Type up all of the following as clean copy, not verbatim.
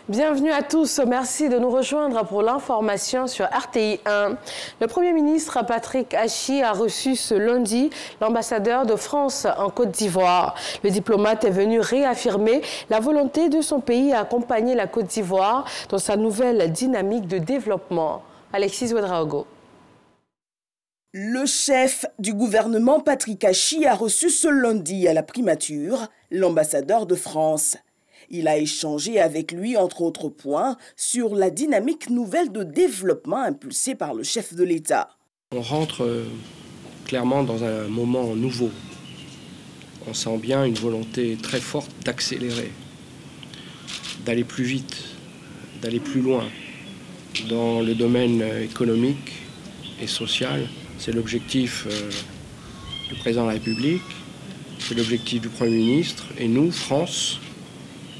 Bienvenue à tous, merci de nous rejoindre pour l'information sur RTI 1. Le Premier ministre Patrick Achi a reçu ce lundi l'ambassadeur de France en Côte d'Ivoire. Le diplomate est venu réaffirmer la volonté de son pays à accompagner la Côte d'Ivoire dans sa nouvelle dynamique de développement. Alexis Ouedraogo. Le chef du gouvernement Patrick Achi a reçu ce lundi à la primature l'ambassadeur de France. Il a échangé avec lui, entre autres points, sur la dynamique nouvelle de développement impulsée par le chef de l'État. On rentre clairement dans un moment nouveau. On sent bien une volonté très forte d'accélérer, d'aller plus vite, d'aller plus loin dans le domaine économique et social. C'est l'objectif du président de la République, c'est l'objectif du Premier ministre. Et nous, France,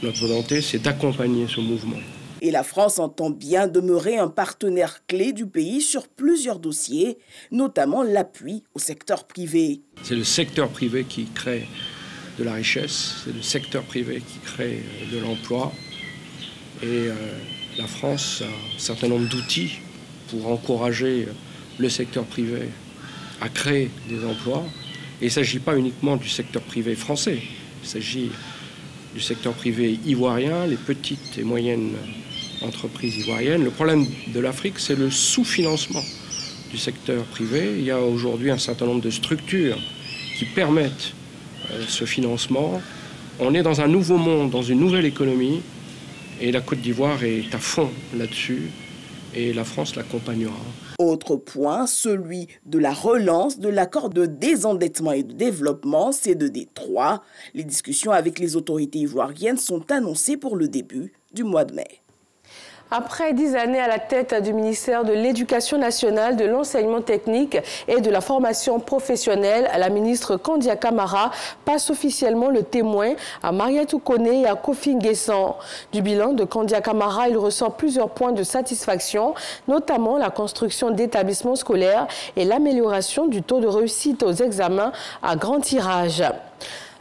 notre volonté, c'est d'accompagner ce mouvement. Et la France entend bien demeurer un partenaire clé du pays sur plusieurs dossiers, notamment l'appui au secteur privé. C'est le secteur privé qui crée de la richesse, c'est le secteur privé qui crée de l'emploi. Et la France a un certain nombre d'outils pour encourager le secteur privé à créer des emplois. Et il ne s'agit pas uniquement du secteur privé français, il s'agit du secteur privé ivoirien, les petites et moyennes entreprises ivoiriennes. Le problème de l'Afrique, c'est le sous-financement du secteur privé. Il y a aujourd'hui un certain nombre de structures qui permettent ce financement. On est dans un nouveau monde, dans une nouvelle économie, et la Côte d'Ivoire est à fond là-dessus, et la France l'accompagnera. Autre point, celui de la relance de l'accord de désendettement et de développement, CEDD3. Les discussions avec les autorités ivoiriennes sont annoncées pour le début du mois de mai. Après 10 années à la tête du ministère de l'Éducation nationale, de l'enseignement technique et de la formation professionnelle, la ministre Kandia Camara passe officiellement le témoin à Mariétou Koné et à Kofi Nguessan. Du bilan de Kandia Camara, il ressort plusieurs points de satisfaction, notamment la construction d'établissements scolaires et l'amélioration du taux de réussite aux examens à grand tirage.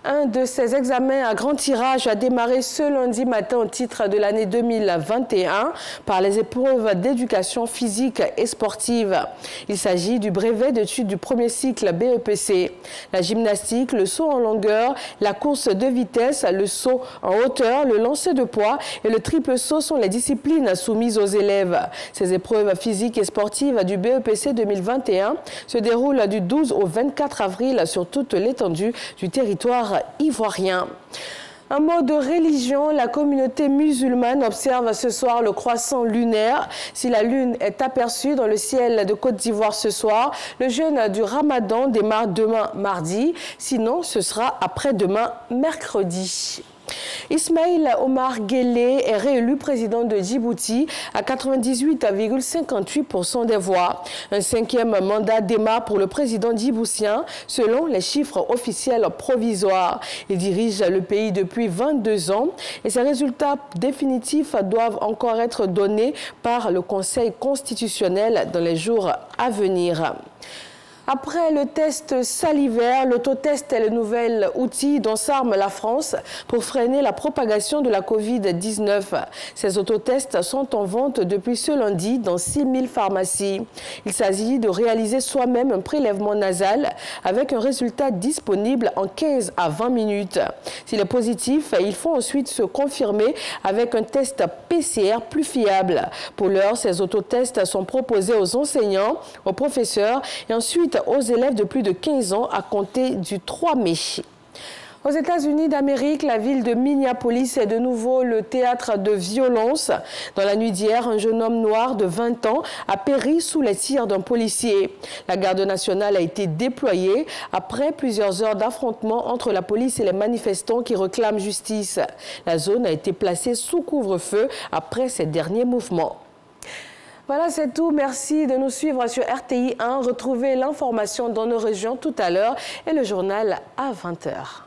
Un de ces examens à grand tirage a démarré ce lundi matin au titre de l'année 2021 par les épreuves d'éducation physique et sportive. Il s'agit du brevet d'études du premier cycle BEPC. La gymnastique, le saut en longueur, la course de vitesse, le saut en hauteur, le lancer de poids et le triple saut sont les disciplines soumises aux élèves. Ces épreuves physiques et sportives du BEPC 2021 se déroulent du 12 au 24 avril sur toute l'étendue du territoire ivoirien. Un mot de religion, la communauté musulmane observe ce soir le croissant lunaire. Si la lune est aperçue dans le ciel de Côte d'Ivoire ce soir, le jeûne du Ramadan démarre demain mardi. Sinon, ce sera après-demain mercredi. Ismaïl Omar Guelleh est réélu président de Djibouti à 98,58% des voix. Un 5e mandat démarre pour le président djiboutien selon les chiffres officiels provisoires. Il dirige le pays depuis 22 ans et ses résultats définitifs doivent encore être donnés par le Conseil constitutionnel dans les jours à venir. Après le test salivaire, l'autotest est le nouvel outil dont s'arme la France pour freiner la propagation de la Covid-19. Ces autotests sont en vente depuis ce lundi dans 6000 pharmacies. Il s'agit de réaliser soi-même un prélèvement nasal avec un résultat disponible en 15 à 20 minutes. S'il est positif, il faut ensuite se confirmer avec un test PCR plus fiable. Pour l'heure, ces autotests sont proposés aux enseignants, aux professeurs et ensuite aux élèves de plus de 15 ans à compter du 3 mai. Aux États-Unis d'Amérique, la ville de Minneapolis est de nouveau le théâtre de violences. Dans la nuit d'hier, un jeune homme noir de 20 ans a péri sous les tirs d'un policier. La garde nationale a été déployée après plusieurs heures d'affrontement entre la police et les manifestants qui réclament justice. La zone a été placée sous couvre-feu après ces derniers mouvements. Voilà, c'est tout. Merci de nous suivre sur RTI 1. Retrouvez l'information dans nos régions tout à l'heure et le journal à 20 h.